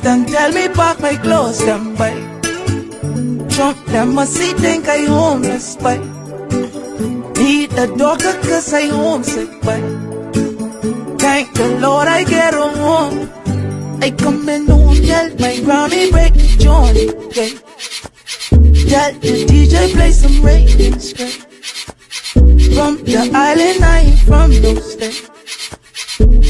Contestant tell me pack my clothes, them by Trump, them must see think I homeless, by need the doctor cause I homesick, by thank the Lord I get home. I come in home, tell my Grammy break the joint, okay. Tell the DJ play some reggae straight. From the island I ain't from no state.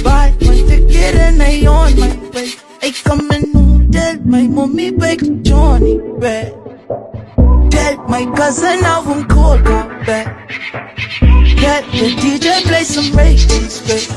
Buy one ticket and I on my way. I come in home, tell my mommy bake Johnny Red. Tell my cousin I won't call her back. Tell the DJ play some reggae straight.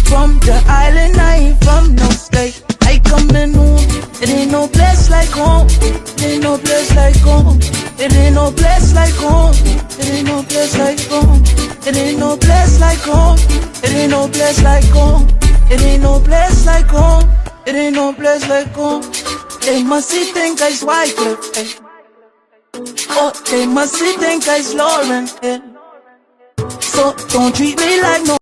From the island I ain't from no state. I come in home, it ain't no place like home. It ain't no place like home. It ain't no place like home. It ain't no place like home. It ain't no place like home. It ain't no place like home. It ain't no place like home. It ain't no place like home. They must see think I's Wycliffe, eh? Oh, they must see think I's Lauren, eh? So don't treat me like no.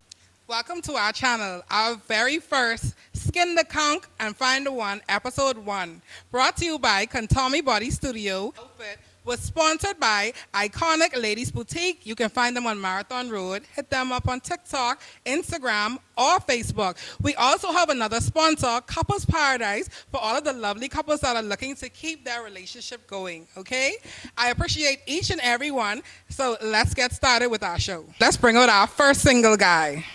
Welcome to our channel, our very first Skin The Conch and Find the One, episode 1. Brought to you by Contami Body Studio. Outfit was sponsored by Iconic Ladies Boutique. You can find them on Marathon Road. Hit them up on TikTok, Instagram, or Facebook. We also have another sponsor, Couples Paradise, for all of the lovely couples that are looking to keep their relationship going, okay? I appreciate each and every one, so let's get started with our show. Let's bring out our first single guy.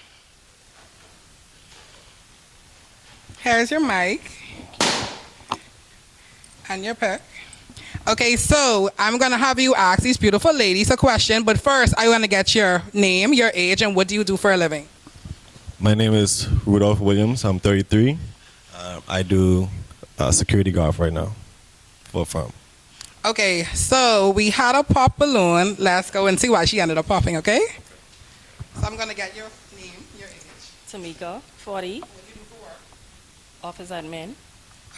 Here's your mic and your pick. Okay, so I'm going to have you ask these beautiful ladies a question, but first I want to get your name, your age, and what do you do for a living? My name is Rudolph Williams. I'm 33. I do security guard right now for a firm. Okay, so we had a pop balloon. Let's go and see why she ended up popping, okay? So I'm going to get your name, your age. Tamika, 40. What do you do for work? Office admin.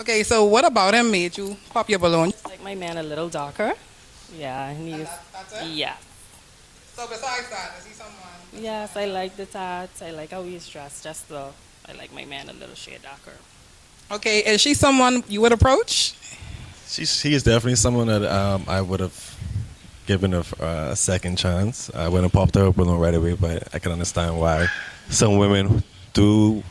Okay, so what about him made you pop your balloon? Like my man a little darker. Yeah, he is. That's it? Yeah. So besides that, is he someone? Yes, I like the tats. I like how he's dressed. Just the, I like my man a little shade darker. Okay, is she someone you would approach? He is definitely someone that I would have given a second chance. I wouldn't have popped her balloon right away, but I can understand why some women do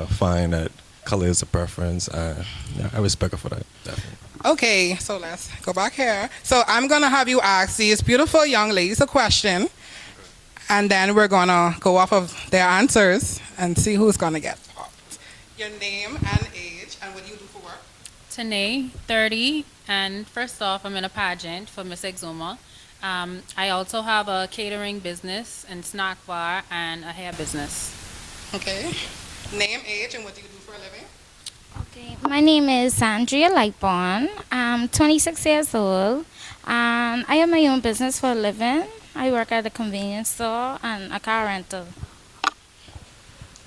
find that color is a preference. Yeah, I respect her for that, definitely. Okay, so let's go back here. So I'm going to have you ask these beautiful young ladies a question, and then we're going to go off of their answers and see who's going to get popped. Your name and age, and what do you do for work? Tanae, 30, and first off, I'm in a pageant for Miss Exuma. I also have a catering business and snack bar and a hair business. Okay. Name, age, and what do you do for a living? Okay, my name is Andrea Lightborn. I'm 26 years old. I have my own business for a living. I work at a convenience store and a car rental.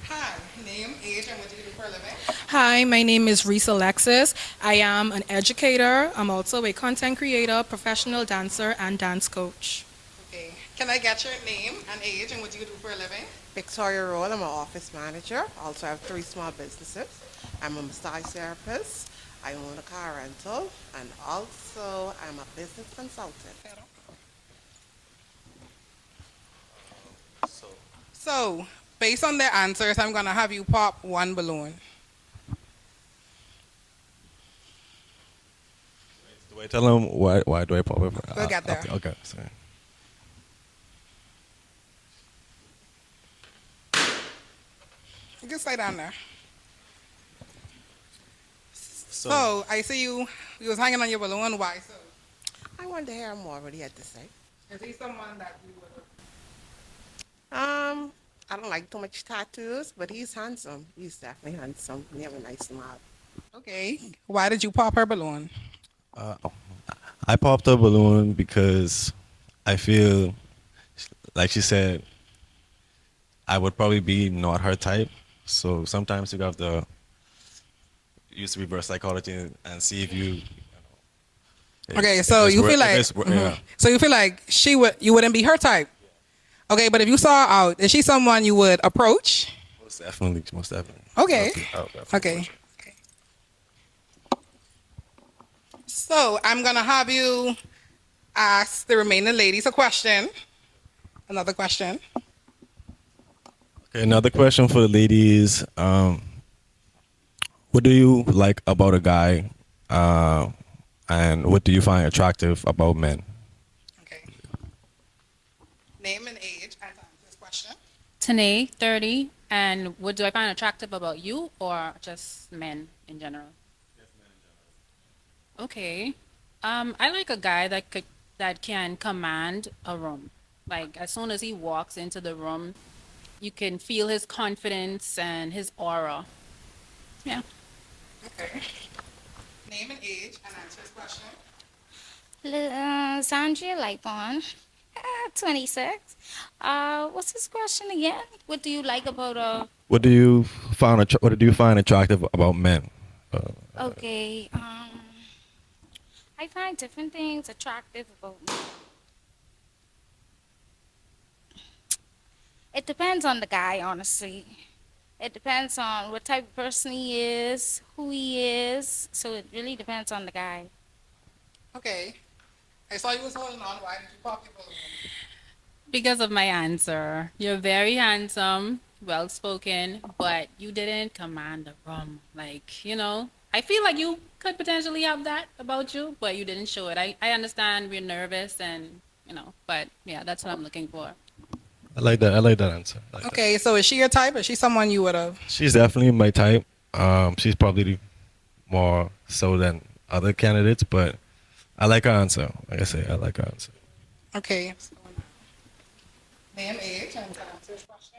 Hi. Name, age, and what do you do for a living? Hi, my name is Reese Alexis. I am an educator. I'm also a content creator, professional dancer, and dance coach. Okay. Can I get your name and age, and what do you do for a living? Victoria Roll, I'm an office manager. Also have 3 small businesses. I'm a massage therapist. I own a car rental, and also I'm a business consultant. So, based on their answers, I'm going to have you pop one balloon. Do I tell them why do I pop it? We'll get there. Okay, sorry. You can stay down there. So I see you was hanging on your balloon. Why so? I want to hear more what he had to say. Is he someone that you would? I don't like too much tattoos, but he's handsome. He's definitely handsome. He have a nice smile. Okay. Why did you pop her balloon? I popped a balloon because I feel, like she said, I would probably be not her type. So sometimes you have to use reverse psychology and see if you. Okay, so you feel like so you feel like you wouldn't be her type. Okay, but if you saw her out, is she someone you would approach? Most definitely. Okay. Okay. So I'm gonna have you ask the remaining ladies a question. Another question. Okay, another question for the ladies. What do you like about a guy, uh, and what do you find attractive about men? Okay. Name and age and answer this question. Tanae, 30, and what do I find attractive about you or just men in general? Okay. I like a guy that can command a room. Like as soon as he walks into the room, you can feel his confidence and his aura. Yeah. Okay. Name and age and answer this question. Sandria Lightbon, 26. What's his question again? What do you like about What do you find attractive about men? Uh, okay, I find different things attractive about me. It depends on the guy, honestly. It depends on what type of person he is, who he is. So it really depends on the guy. Okay. I saw you was holding on. Why did you pop your balloon? Because of my answer. You're very handsome, well spoken, but you didn't command the room. Like, I feel like you could potentially have that about you, but you didn't show it. I understand we're nervous and, but yeah, that's what I'm looking for. I like that. I like that answer. I like that. Okay, so is she your type? Is she someone you would have? She's definitely my type. She's probably more so than other candidates, but I like her answer. Like I say, I like her answer. Okay. Name, age, and answer this question.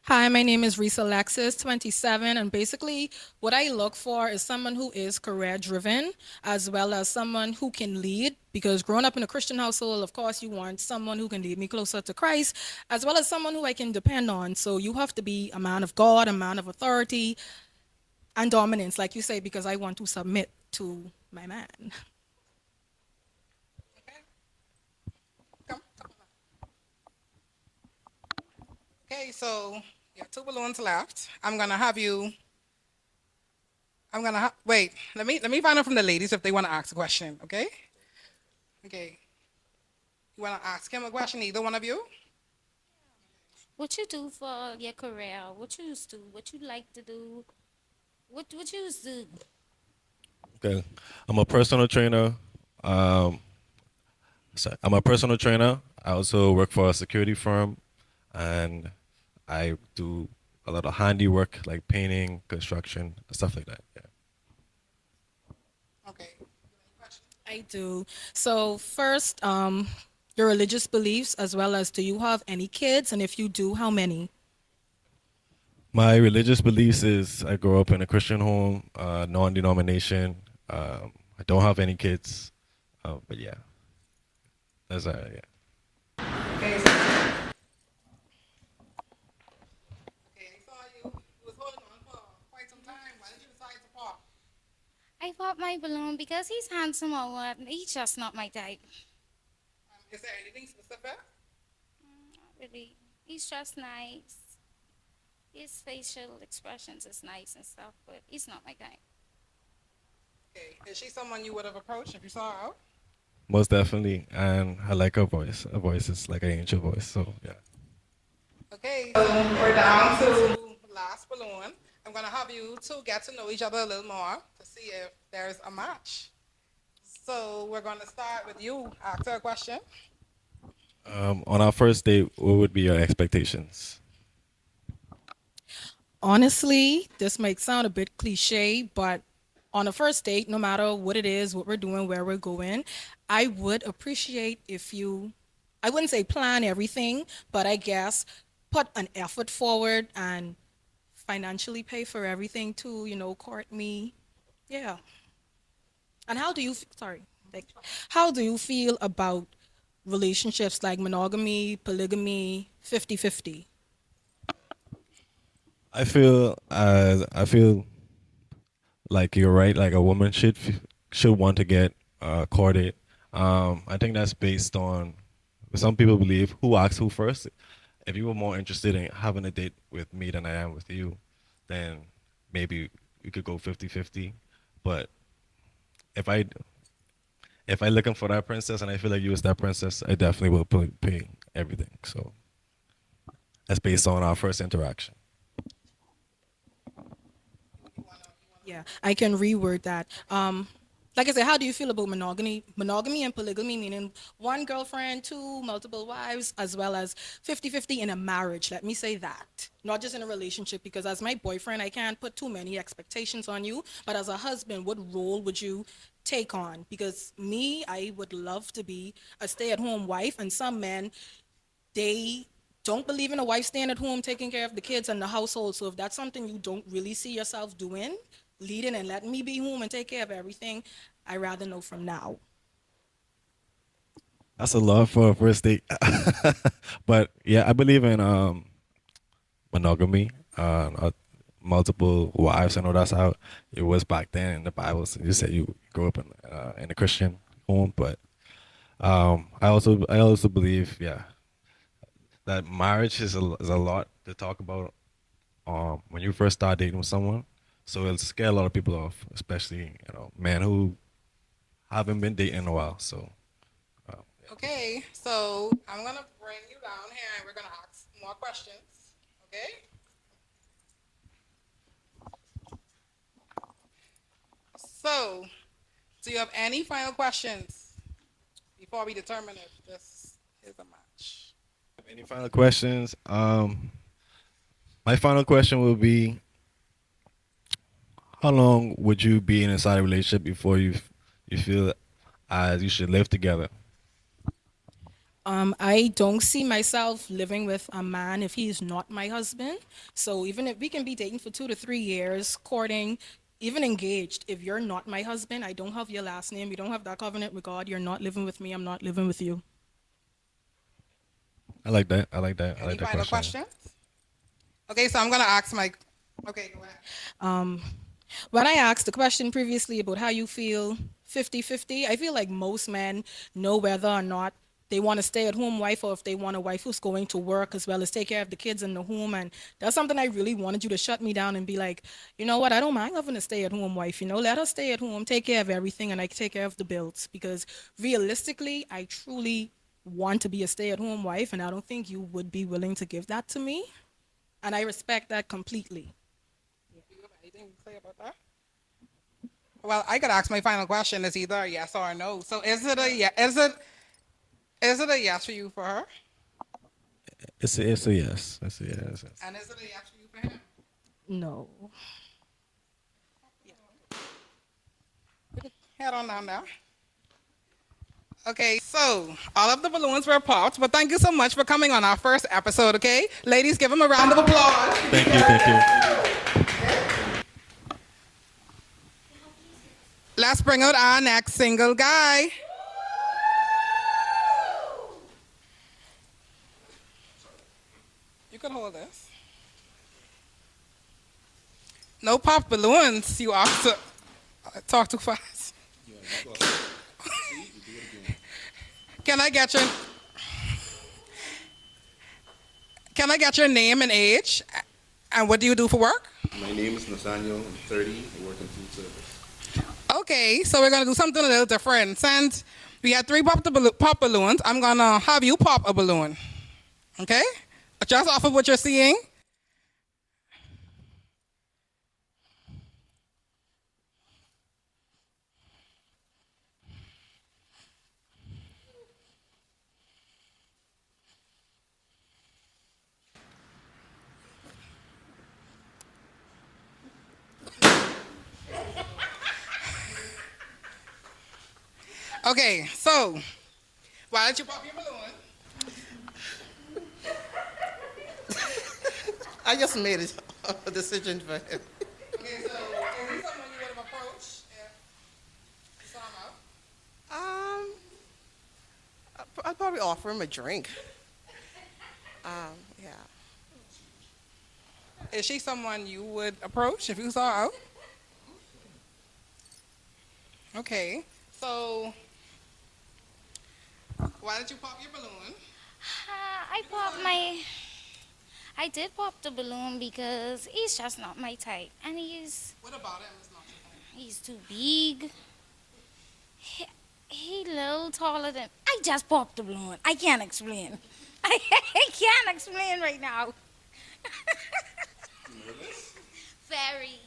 Hi, my name is Risa Alexis, 27, and basically what I look for is someone who is career driven as well as someone who can lead, because growing up in a Christian household, of course, you want someone who can lead me closer to Christ as well as someone who I can depend on. So you have to be a man of God, a man of authority and dominance, like you say, because I want to submit to my man. Okay. Come on. Okay, so you have two balloons left. Wait. Let me find out from the ladies if they want to ask a question. Okay. Okay. You want to ask him a question? Either one of you? What you do for your career? What you used to? What you like to do? What you used to? Okay, I'm a personal trainer. Um, I'm a personal trainer. I also work for a security firm, and I do a lot of handiwork like painting, construction, stuff like that. Yeah. Okay. I do. So first, your religious beliefs as well as do you have any kids? And if you do, how many? My religious beliefs is I grew up in a Christian home, non-denomination. I don't have any kids, but yeah, that's yeah. Okay. Okay. I saw you was holding on for quite some time. Why did you decide to pop? I bought my balloon because he's handsome or what? He's just not my type. Is there anything specific? Not really. He's just nice. His facial expressions is nice and stuff, but he's not my type. Okay. Is she someone you would have approached if you saw her out? Most definitely, and I like her voice. Her voice is like an angel voice, so yeah. Okay. So we're down to last balloon. I'm gonna have you two get to know each other a little more to see if there's a match. So we're gonna start with you. Ask her a question. On our first date, what would be your expectations? Honestly, this might sound a bit cliche, but on a first date, no matter what it is, what we're doing, where we're going, I would appreciate if you, I wouldn't say plan everything, but I guess put an effort forward and financially pay for everything to, court me. Yeah. And how do you, sorry, like, how do you feel about relationships like monogamy, polygamy, 50-50? I feel like you're right. Like a woman should want to get courted. I think that's based on some people believe who asks who first. If you were more interested in having a date with me than I am with you, then maybe we could go 50-50. But if I if I looking for that princess and I feel like you was that princess, I definitely will pay everything. So that's based on our first interaction. Yeah, I can reword that. Like I said, how do you feel about monogamy? Monogamy and polygamy, meaning one girlfriend, two, multiple wives, as well as 50-50 in a marriage. Let me say that. Not just in a relationship, because as my boyfriend, I can't put too many expectations on you. But as a husband, what role would you take on? Because me, I would love to be a stay-at-home wife, and some men, they don't believe in a wife staying at home taking care of the kids and the household. So if that's something you don't really see yourself doing, leading and letting me be home and take care of everything, I rather know from now. That's a lot for a first date. But yeah, I believe in monogamy, multiple wives. I know that's how it was back then in the Bible. So you said you grew up in a Christian home, but I also believe, yeah, that marriage is a lot to talk about when you first start dating with someone. So it'll scare a lot of people off, especially men who haven't been dating in a while. So Okay, so I'm gonna bring you down here and we're gonna ask more questions. Okay? So, do you have any final questions before we determine if this is a match? any final questions? My final question will be: how long would you be in a solid relationship before you feel as you should live together? I don't see myself living with a man if he is not my husband. So even if we can be dating for 2 to 3 years, courting, even engaged, if you're not my husband, I don't have your last name, you don't have that covenant with God, you're not living with me, I'm not living with you. I like that. I like that. I Any like that final question. questions? Okay, so I'm gonna ask my. Okay, go ahead. When I asked the question previously about how you feel 50-50, I feel like most men know whether or not they want a stay-at-home wife or if they want a wife who's going to work as well as take care of the kids in the home. And that's something I really wanted you to shut me down and be like, you know what, I don't mind having a stay-at-home wife. Let her stay at home, take care of everything, and I can take care of the bills. Because realistically, I truly want to be a stay-at-home wife, and I don't think you would be willing to give that to me. And I respect that completely. Do you have anything to say about that? Well, I could ask my final question. It's either a yes or a no. So is it a yes for you for her? It's a yes. It's a yes. And is it a yes for you for him? No. Head on down there. Okay, so all of the balloons were popped, but thank you so much for coming on our first episode, okay? Ladies, give them a round of applause. Thank you. Thank you. Let's bring out our next single guy. You can hold this. No pop balloons, you officer. Talk too fast. Can I get your Can I get your name and age? And what do you do for work? My name is Nathaniel. I'm 30. I work in food service. Okay, so we're gonna do something a little different. Since we had three pop balloons, I'm gonna have you pop a balloon. Okay? Just off of what you're seeing. Okay, so why don't you pop your balloon? I just made a decision for him. Okay, so is he someone you would have approached if you saw him out? I'd probably offer him a drink. Yeah. Is she someone you would approach if you saw her out? Okay, so why don't you pop your balloon? I did pop the balloon because he's just not my type, and he's What about him is not your thing? he's too big. He little taller than. I just popped the balloon. I can't explain. I can't explain right now. Nervous? Very,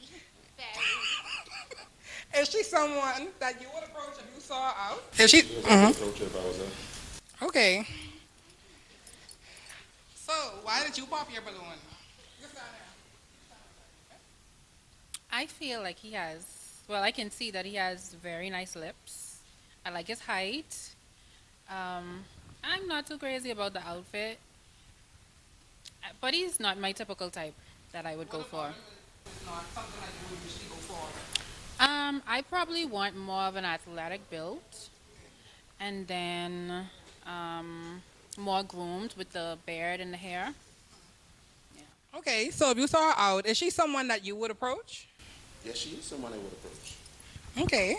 very. Is she someone that you would approach if you saw her out? Is she? Yes, I would approach her if I was there. Okay. So, why did you pop your balloon? You stand there. I feel like he has, well, I can see that he has very nice lips. I like his height. I'm not too crazy about the outfit, but he's not my typical type that I would go for. It's not something that you would usually go for. I probably want more of an athletic build, and then more groomed with the beard and the hair. Okay, so if you saw her out, is she someone that you would approach? Yes, she is someone I would approach. Okay.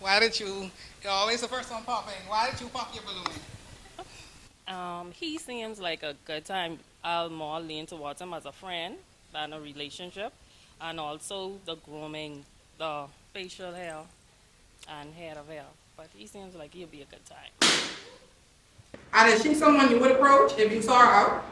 Why did you? You're always the first one popping. Why did you pop your balloon? He seems like a good time. I'll more lean towards him as a friend than a relationship. And also the grooming, the facial hair and head of hair. But he seems like he'll be a good time. And is she someone you would approach if you saw her out?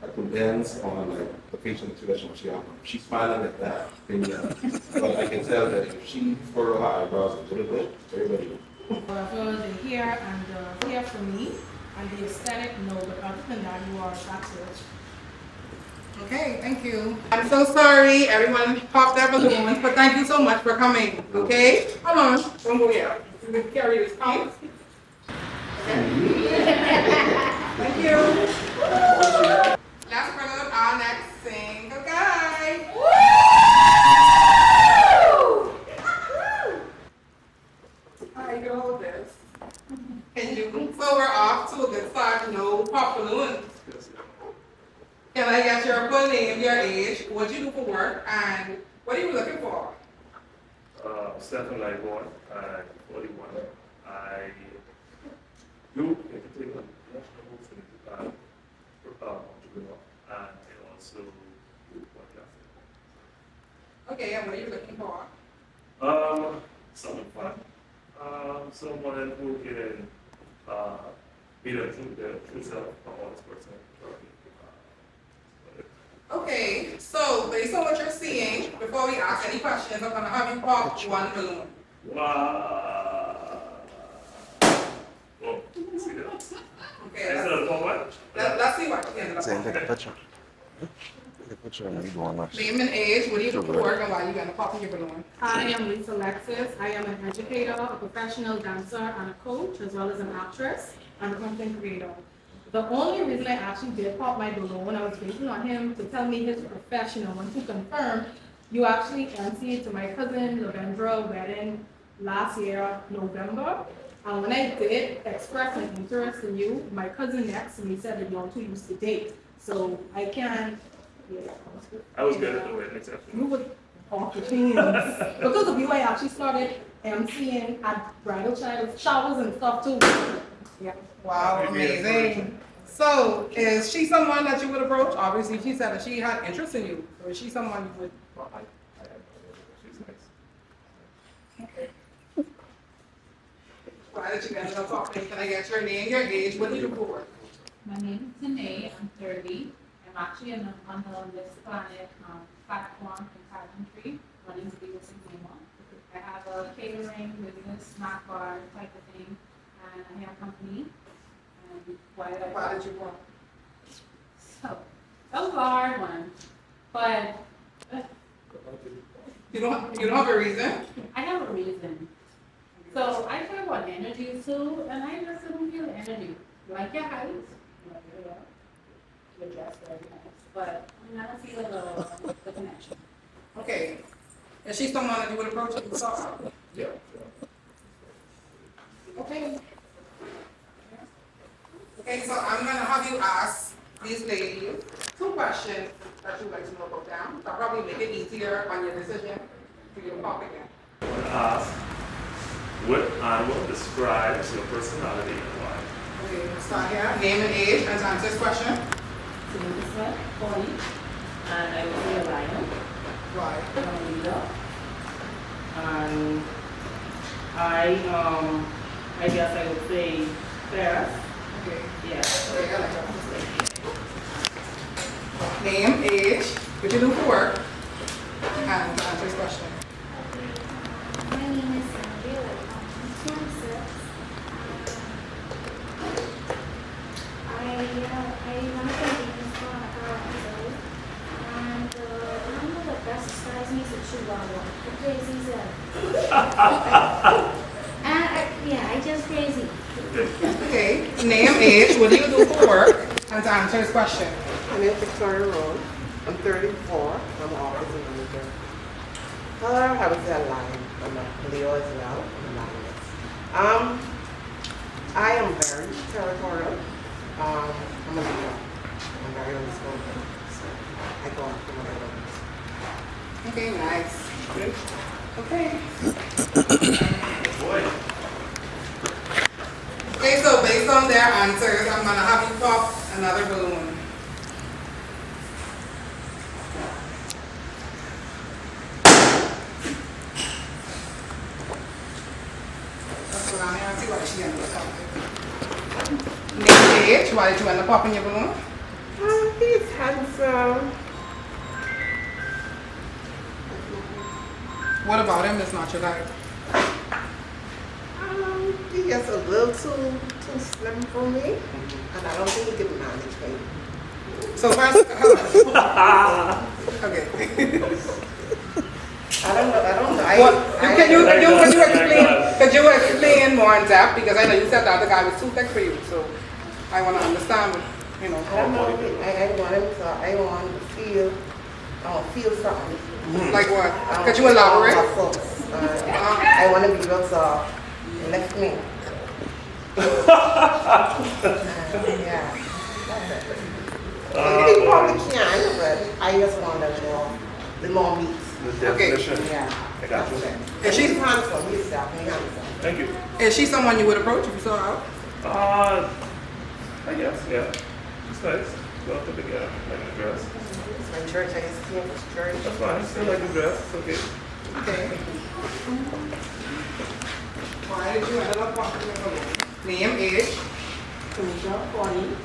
It depends on like the facial expression she has. She's smiling at that. Then yeah. But I can tell that if she furrow her eyebrows a little bit, everybody will. For the hair and the hair for me, and the aesthetic, no, but other than that, you are that's it. Okay, thank you. I'm so sorry everyone popped their balloons, but thank you so much for coming. Okay? Hold on. Don't go yet. You can carry this count. Thank you. Let's bring up our next single guy. Alright, you can hold this. Can you? So we're off to a good start. No pop balloons. Can I get your full name, your age, what you do for work, and what are you looking for? Stephen Lightborn, I'm 41. I do entertainment, national movement, entrepreneur, and I also do podcasting. Okay, and what are you looking for? Someone fun. Someone who can be the true self of all this person. Okay, so based on what you're seeing, before we ask any questions, I'm gonna have you pop one balloon. Wow. Oh, see that? Okay, Instead of what? let's see what you ended up Take a popping. picture. Take a picture and you going next. Name and age, what do you do for work, and why you gonna pop your balloon? I am Lisa Alexis. I am an educator, a professional dancer, and a coach, as well as an actress and a content creator. The only reason I actually did pop my balloon, I was waiting on him to tell me his professional and to confirm you actually emceed to my cousin Lavendra wedding last year, November. And when I did express an interest in you, my cousin next to me said that y'all two used to date. So I can't. Yeah, I was good at the wedding, except you was off the chains. Because of you, I actually started emceeing at bridal showers and stuff too. Yeah. Wow, amazing. So, is she someone that you would approach? Obviously, she said that she had interest in you. So, is she someone you would? she's nice. Why did you end up talking? Can I get your name, your age? What do you do for work? My name is Tanae. I'm 30. I'm actually on the This Planet platform in Coventry, running the Biggest Exam. I have a catering business, snack bar type of thing, and a hair company. And Why did you want? So, that was a hard one, but You don't have a reason? I have a reason. So I care about energy too, and I just don't feel the energy. Like your height, like your dress very nice, but I don't feel the connection. Okay. Is she someone that you would approach if you saw her? Yeah. Okay. Okay, so I'm gonna have you ask these ladies 2 questions that you'd like to know about them. That'll probably make it easier on your decision for you to pop again. I want to ask, what animal describes your personality and why? Okay, let's start here. Name and age, and to answer this question. So this is 40, and I will be a lion. Why? I'm a leader. And I guess I would say Paris. Okay. Yeah. Okay, I like that. Name, age, what you do for work, and answer his question. My name is Sandra. I'm 26. I run a convenience store on Toronto, and I'm one of the best size me to Chihuahua. The crazy yeah, I just crazy. Okay, name, age, what do you do for work, and to answer his question. My name is Victoria Road. I'm 34. I'm an office manager. Color, I would say a lion. I'm a Leo as well. I'm a lioness. I am very territorial. I'm a Leo. I'm very unspoken. So I go after what I want. Okay, nice. Good. Okay. Okay, so based on their answers, I'm gonna have you pop another balloon. Let's go down here and see what she ended up popping. Name, age, why did you end up popping your balloon? He's handsome. What about him is not your type? He gets a little too slim for me, and I don't think he can manage me. So first, okay. I don't know. Could you explain more in depth? Because I know you said that the guy was too thick for you, so I want to understand, you know. I don't know. I want to feel something. Like what? Could you elaborate? I want to be able to lift me. Yeah. He probably can, but I just want the more meat. The definition. Yeah. I got you. Is she handsome? He's definitely handsome. Thank you. Is she someone you would approach if you saw her out? I guess, yeah. It's nice. Well put together, like a dress. It's my church. I just came for church. That's fine. Still like a dress. It's okay. Okay. Why did you end up popping your balloon? Name, age. Commissioner 40,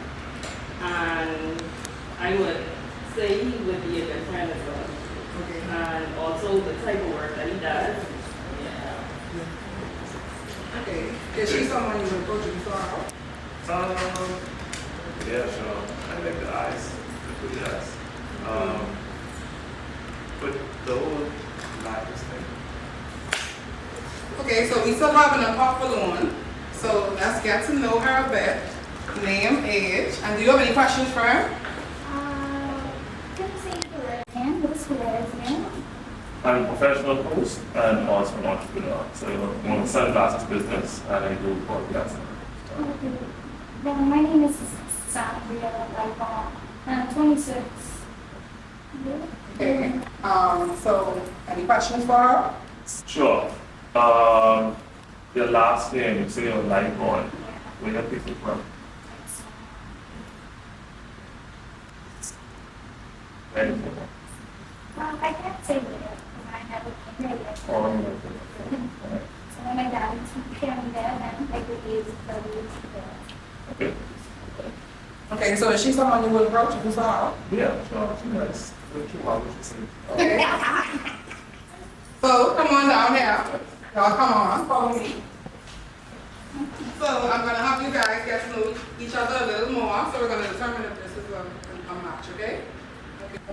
and I would say he would be a good friend as well. Okay. And also the type of work that he does. Yeah. Okay. Is she someone you would approach if you saw her out? Yeah, sure. I like the eyes. The good eyes. But the whole life is thing. Okay, so we still having a pop balloon. So let's get to know her a bit. Name, age, and do you have any questions for her? Can you say the name? What's the name? I'm a professional host and also an entrepreneur. So I'm in the sunglasses business and I do podcasting. Okay. Well, my name is Sandra. I'm 26. Okay. So any questions for her? Sure. Your last name, you say your life on. Where are people from? Anything. I can't say that because I never came here yet. Or So when my dad came there, then I could use the okay. Okay, so is she someone you would approach if you saw her out? Yeah, sure. She's nice. What you want to say? Okay. So come on down here. Y'all come on, follow me. So I'm gonna have you guys get to know each other a little more. So we're gonna determine if this is a match, okay?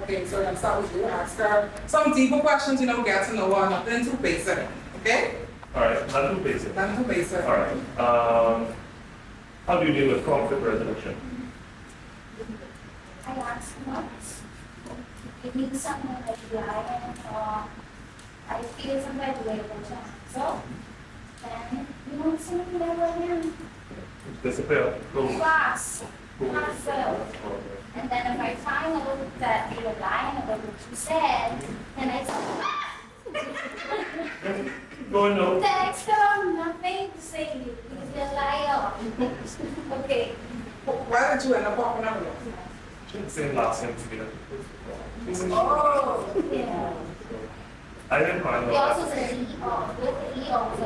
Okay, so we're gonna start with you. Ask her some deeper questions, get to know her, nothing too basic, okay? All right, not too basic. Nothing too basic. All right. How do you deal with conflict resolution? I asked what? It means something like lying or I feel some bad way about that. So, then you want something that will him Disappear. Go. fast. Myself. And then if I find out that you're lying about what you said, then I say, Go no. text them, nothing to say because you're a liar. Okay. Why did you end up popping up with her? Same last name together. Oh, yeah. I didn't find He out. also said E, with the E also.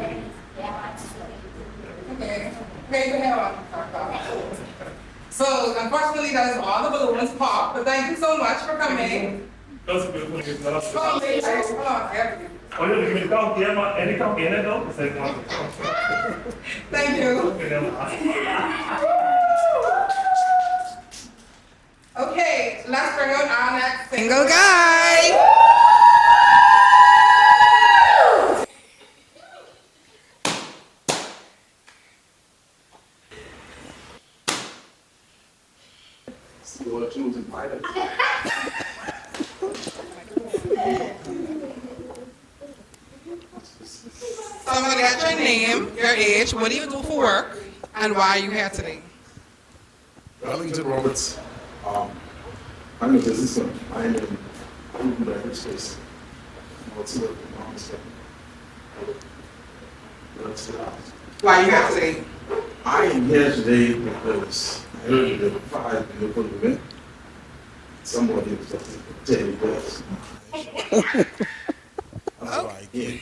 Okay. Okay, go ahead. So, unfortunately, that is all the balloons pop, but thank you so much for coming. That's a good one. It's not us. Hold on, wait, hold on, I have to- Oh, you give me the count here, man. Any count in it though? It's like one. Thank you. Okay, never mind. Okay, let's bring out our next single guy. You want to choose and find it? So I'm gonna get your name, your age, what do you do for work, and why are you here today? Wellington Roberts. I'm a businessman. I'm in food and beverage space. I'm also working on this stuff. That's it. Why are you here today? I am here today because I heard that 5 new women. Somebody was just telling me this. That's why I came.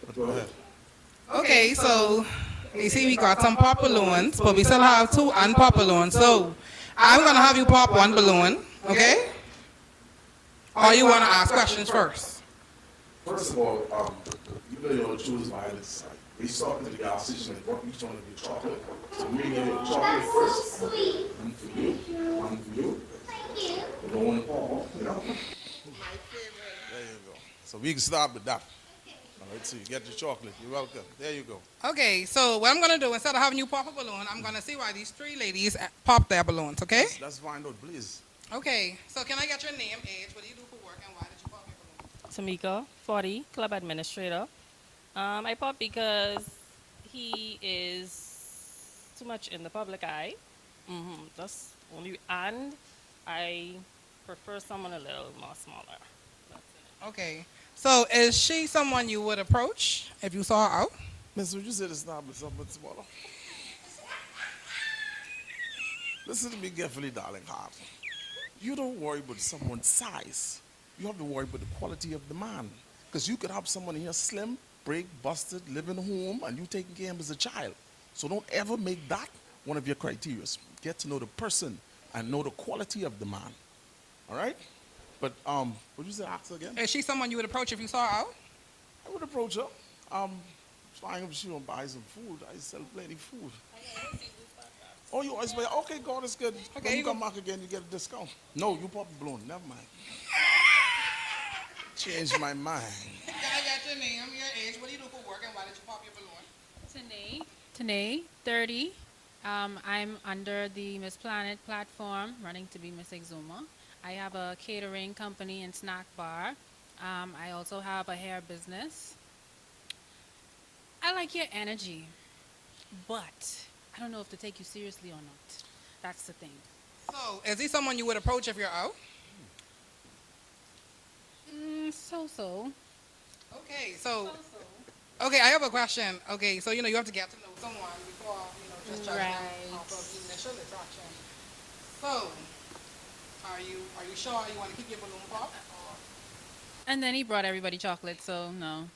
But go ahead. Okay, so you see we got some pop balloons, but we still have 2 unpop balloons. So I'm gonna have you pop 1 balloon, okay? Or you wanna ask questions first? First of all, you know your choose violence. We started at the gas station and what each one of you chocolate. So we give you chocolate first. One for you. One for you. You don't want to fall, you know? There you go. So we can start with that. All right, so you get your chocolate. You're welcome. There you go. Okay, so what I'm gonna do, instead of having you pop a balloon, I'm gonna see why these 3 ladies pop their balloons, okay? Let's find out, please. Okay, so can I get your name, age, what do you do for work, and why did you pop your balloon? Tamika, 40, club administrator. I pop because he is too much in the public eye. That's only, and I prefer someone a little more smaller. That's it. Okay, so is she someone you would approach if you saw her out? Miss, would you say this now with something smaller? Listen to me carefully, darling heart. You don't worry about someone's size. You have to worry about the quality of the man. Because you could have someone here slim, break, busted, living home, and you taking care of him as a child. So don't ever make that one of your criteria. Get to know the person and know the quality of the man. All right? But would you say ask her again? Is she someone you would approach if you saw her out? I would approach her. Trying if she want to buy some food. I sell plenty of food. Oh, you always buy? Okay, God is good. Okay, When you you come back again, you get a discount. No, you pop the balloon. Never mind. Change my mind. Can I get your name, your age, what do you do for work, and why did you pop your balloon? Tanae, 30. I'm under the Miss Planet platform, running to be Miss Exuma. I have a catering company and snack bar. I also have a hair business. I like your energy, but I don't know if to take you seriously or not. That's the thing. So, is he someone you would approach if you're out? So-so. Okay, so, okay, I have a question. Okay, so, you have to get to know someone before, just judging them Right. off of initial attraction. So, are you sure you want to keep your balloon popped? And then he brought everybody chocolate, so no.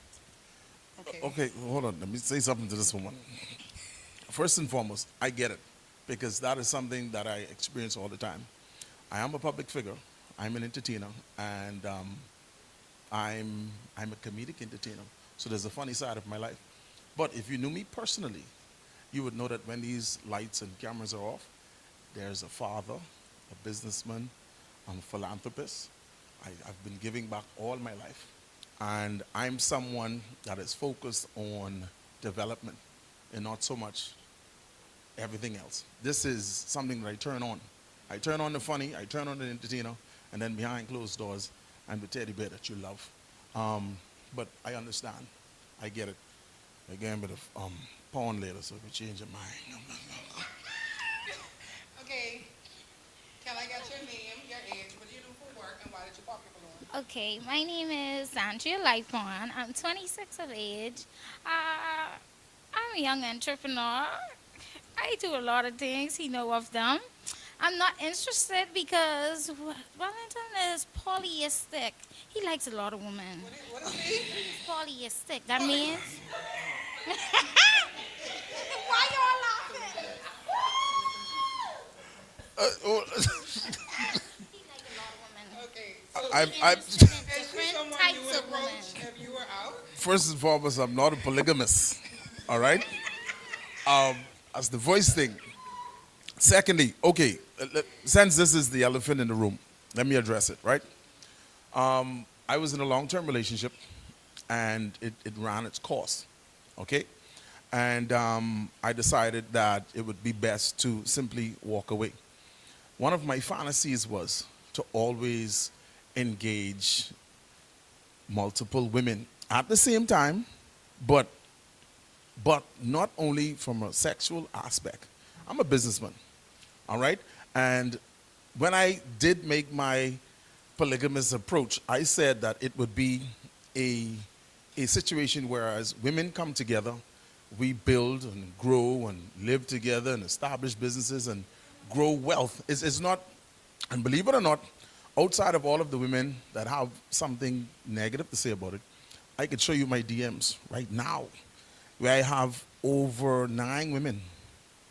Okay. Okay, hold on. Let me say something to this woman. First and foremost, I get it because that is something that I experience all the time. I am a public figure. I'm an entertainer, and I'm a comedic entertainer. So there's a funny side of my life. But if you knew me personally, you would know that when these lights and cameras are off, there's a father, a businessman, I'm a philanthropist. I've been giving back all my life. And I'm someone that is focused on development and not so much everything else. This is something that I turn on. I turn on the funny, I turn on the entertainer, and then behind closed doors, I'm the teddy bear that you love. But I understand. I get it. Again, bit of porn later, so if you change your mind. Okay. Can I get your name, your age, what do you do for work, and why did you pop your balloon? Okay, my name is Andrea Lightborn. I'm 26 of age. I'm a young entrepreneur. I do a lot of things. He know of them. I'm not interested because Wellington is polyistic. He likes a lot of women. What is he? He's polyistic. That means Why y'all laughing? Oh, He like a lot of women. Okay, I'm Interested in is she different someone you types would of women. approach if you were out? first and foremost, I'm not a polygamist. All right? That's the voice thing. Secondly, okay, since this is the elephant in the room, let me address it, right? I was in a long term relationship and it ran its course, okay? And I decided that it would be best to simply walk away. One of my fantasies was to always engage multiple women at the same time, but not only from a sexual aspect. I'm a businessman, all right? And when I did make my polygamous approach, I said that it would be a, a situation where as women come together, we build and grow and live together and establish businesses and grow wealth. It's not, and believe it or not, outside of all of the women that have something negative to say about it, I could show you my DMs right now, where I have over 9 women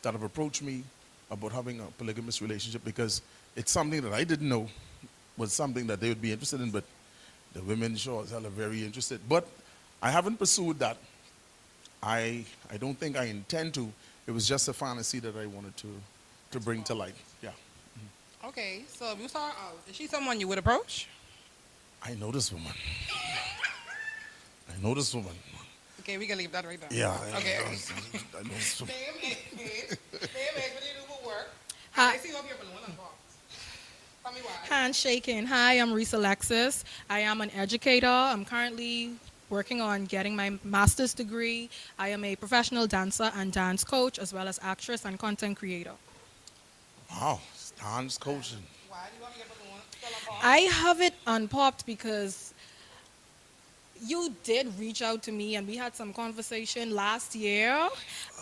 that have approached me about having a polygamous relationship because it's something that I didn't know was something that they would be interested in, but the women sure as hell are very interested. But I haven't pursued that. I don't think I intend to. It was just a fantasy that I wanted to bring to light. Yeah. Okay, so if you saw her out, is she someone you would approach? I know this woman. I know this woman. Okay, we can leave that right there. Yeah. Okay. I know this woman. Name age, what do you do for work? Hi. I see you up here balloon and box. Tell me why. Handshaking. Hi, I'm Risa Alexis. I am an educator. I'm currently working on getting my master's degree. I am a professional dancer and dance coach, as well as actress and content creator. Wow. Dance coaching. Why do you have your balloon still on box? I have it unpopped because you did reach out to me and we had some conversation last year.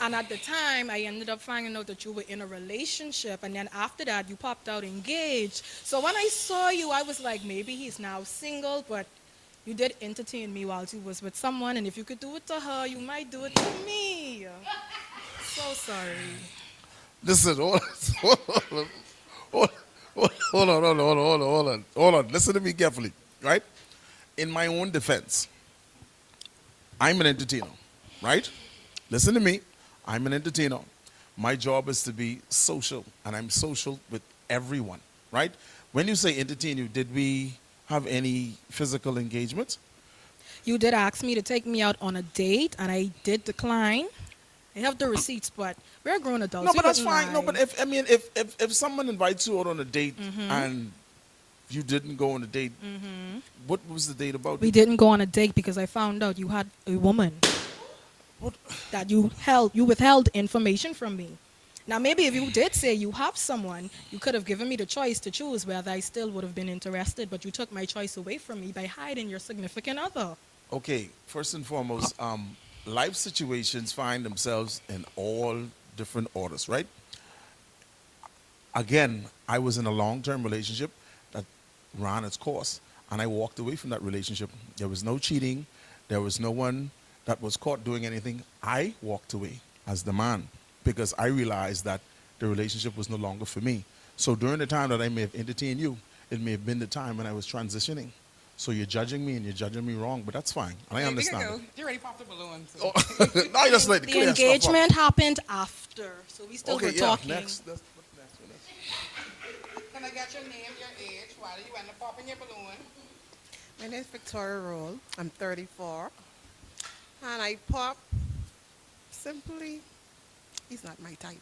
And at the time, I ended up finding out that you were in a relationship. And then after that, you popped out engaged. So when I saw you, I was like, maybe he's now single, but you did entertain me while you was with someone. And if you could do it to her, you might do it to me. So sorry. Listen, hold on. Hold on. Listen to me carefully, right? In my own defense, I'm an entertainer, right? Listen to me. I'm an entertainer. My job is to be social, and I'm social with everyone, right? When you say entertain you, did we have any physical engagement? You did ask me to take me out on a date, and I did decline. I have the receipts, but we're grown adults. No, We but that's wouldn't fine. No, lie. but if someone invites you out on a date Mm-hmm. and you didn't go on a date, what was the date about? We didn't go on a date because I found out you had a woman What? that you withheld information from me. Now maybe if you did say you have someone, you could have given me the choice to choose whether I still would have been interested, but you took my choice away from me by hiding your significant other. Okay, first and foremost, life situations find themselves in all different orders, right? Again, I was in a long-term relationship that ran its course, and I walked away from that relationship. There was no cheating. There was no one that was caught doing anything. I walked away as the man because I realized that the relationship was no longer for me. So during the time that I may have entertained you, it may have been the time when I was transitioning. So you're judging me and you're judging me wrong, but that's fine. And I Okay, we can understand. go. You already popped the balloon. So. Oh, no, I just like to The clear stuff up. engagement happened after, so we still were talking. Next. Can I get your name, your age? Why do you end up popping your balloon? My name is Victoria Roll. I'm 34. And I pop simply, he's not my type.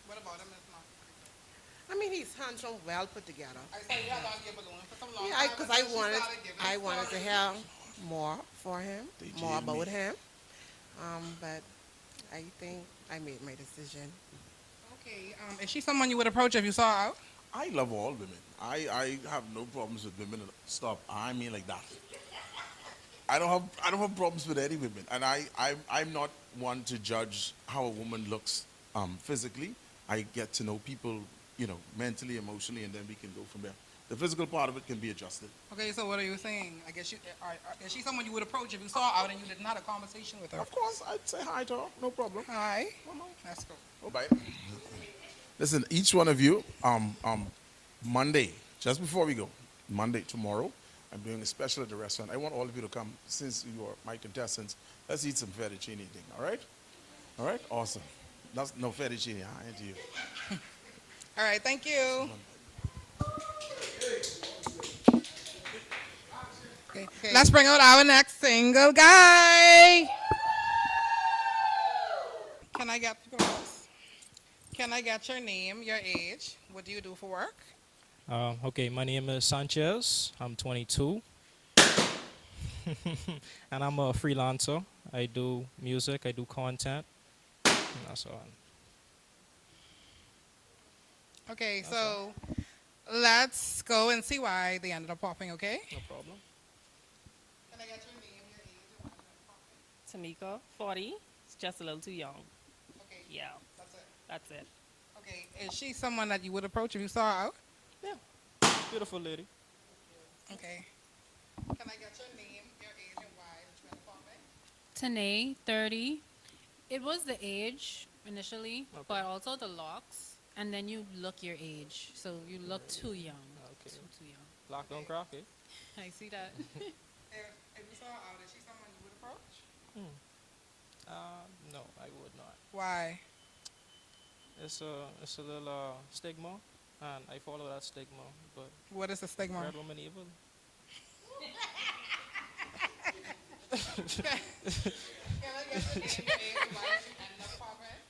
What about him is not? I mean, he's handsome, well put together. I saw you had on your balloon for some long Yeah, time. because but then she started giving I you wanted to stories. hear more for him, They more jailed about me. him. But I think I made my decision. Okay, is she someone you would approach if you saw her out? I love all women. I have no problems with women. Stop. I mean like that. I don't have problems with any women, and I'm not one to judge how a woman looks physically. I get to know people, mentally, emotionally, and then we can go from there. The physical part of it can be adjusted. Okay, so what are you saying? I guess is she someone you would approach if you saw her out and you didn't have a conversation with her? Of course, I'd say hi to her, no problem. Hi. Let's go. Oh, bye. Listen, each one of you, Monday, just before we go, Monday, tomorrow, I'm doing a special at the restaurant. I want all of you to come, since you are my contestants. Let's eat some fettuccine thing, all right? All right? Awesome. That's no fettuccine, into you. All right, thank you. Okay. Let's bring out our next single guy. Can I get your name, your age? What do you do for work? Okay, my name is Sanchez. I'm 22. And I'm a freelancer. I do music, I do content. And that's all. Okay, so let's go and see why they ended up popping, okay? No problem. Can I get your name, your age, and why you ended up popping? Tamika, 40. It's just a little too young. Okay. Yeah, That's it. that's it. Okay, is she someone that you would approach if you saw her out? Beautiful lady. Okay. Can I get your name, your age, and why you ended up popping? Tanae, 30. It was the age initially, Okay. but also the locks. And then you look your age. So you look too young. Okay. Too young. Lock don't crack it. I see that. If you saw her out, is she someone you would approach? No, I would not. Why? It's a little stigma, and I follow that stigma. But What is the stigma? red woman evil. Can I get your name, your age, and why you ended up popping?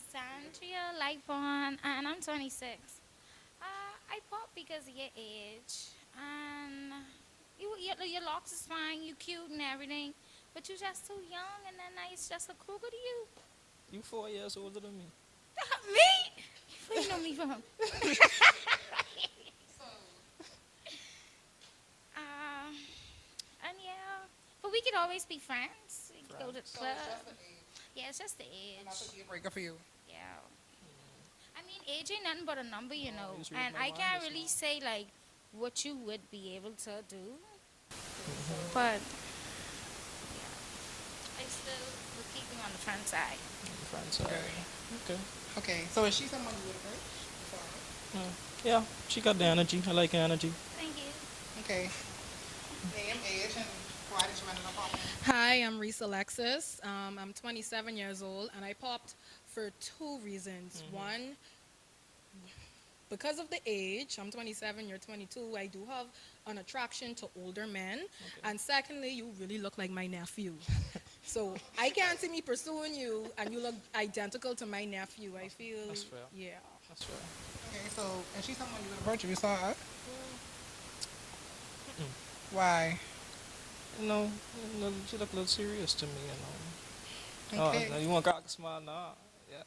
Sandria Lightborn, and I'm 26. I pop because of your age, and your locks is fine, you cute and everything, but you just too young, and then it's just a cougar to you. You 4 years older than me. Me? Where you know me from? And yeah, but we could always be friends. We could go to the So club. it's just the age, Yeah, it's just the and that's age. a deal breaker for you. Yeah. I mean, age ain't nothing but a number, you know. you just read And my I mind can't this really morning. say like what you would be able to do. But yeah, I still would keep you on the front side. Friends. Okay. Okay, so is she someone you would approach? Sorry. Yeah, she got the energy. I like her energy. Thank you. Okay. Name, age, and why did you end up popping? Hi, I'm Reese Alexis. I'm 27 years old, and I popped for two reasons. One, because of the age, I'm 27, you're 22, I do have an attraction to older men. And secondly, you really look like my nephew. So I can't see me pursuing you, and you look identical to my nephew. I feel, That's fair. yeah. That's fair. Okay, so is she someone you would approach if you saw her? Why? You know, she look a little serious to me, you know. Okay. Oh, you want to crack a smile now? Yeah.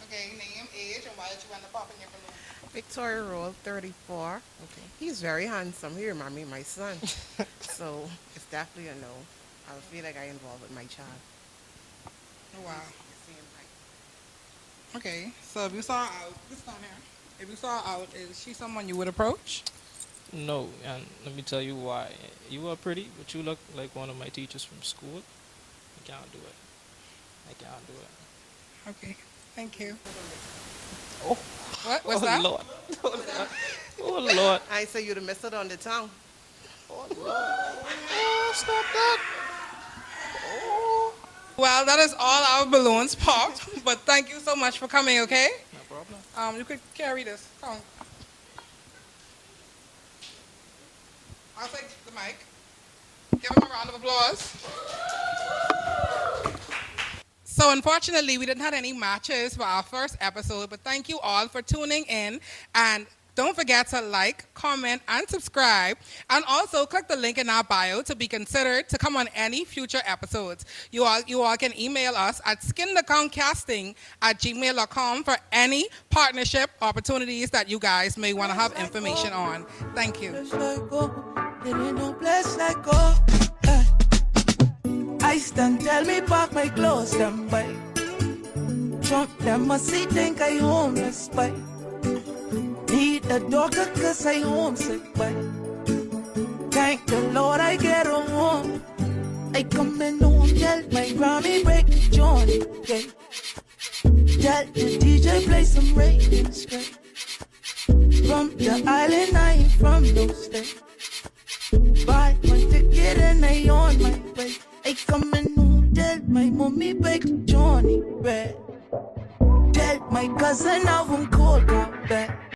Okay, name, age, and why did you end up popping your balloon? Victoria Roll, 34. Okay. He's very handsome. He reminds me of my son. So it's definitely a no. I feel like I involved with my child. Oh, wow. The same height. Okay, so if you saw her out, this down here. If you saw her out, is she someone you would approach? No, and let me tell you why. You are pretty, but you look like one of my teachers from school. I can't do it. I can't do it. Okay, thank you. Oh. What? What's Oh, that? Lord. Oh, Lord. Oh, Lord. I say you'd have missed it on the tongue. Oh, Lord. Oh, stop that. Oh. Well, that is all our balloons popped, but thank you so much for coming, okay? No problem. You could carry this. Come on. I'll take the mic. Give him a round of applause. So unfortunately, we didn't have any matches for our first episode, but thank you all for tuning in. And don't forget to like, comment, and subscribe. And also click the link in our bio to be considered to come on any future episodes. You all can email us at skintheconcasting@gmail.com for any partnership opportunities that you guys may want to have information on. Thank you. Blessed like gold, it ain't no blessed like gold. I stand, tell me pack my clothes, them by. Drunk, them must see think I homeless, by. Need a doctor cause I homesick, but thank the Lord I get home. I come in home, tell my Grammy break Johnny, yeah. Tell the DJ play some reggae straight. From the island, I ain't from no state. Buy my ticket and I on my way. I come in home, tell my mommy bake Johnny bread. Tell my cousin I won't call her back.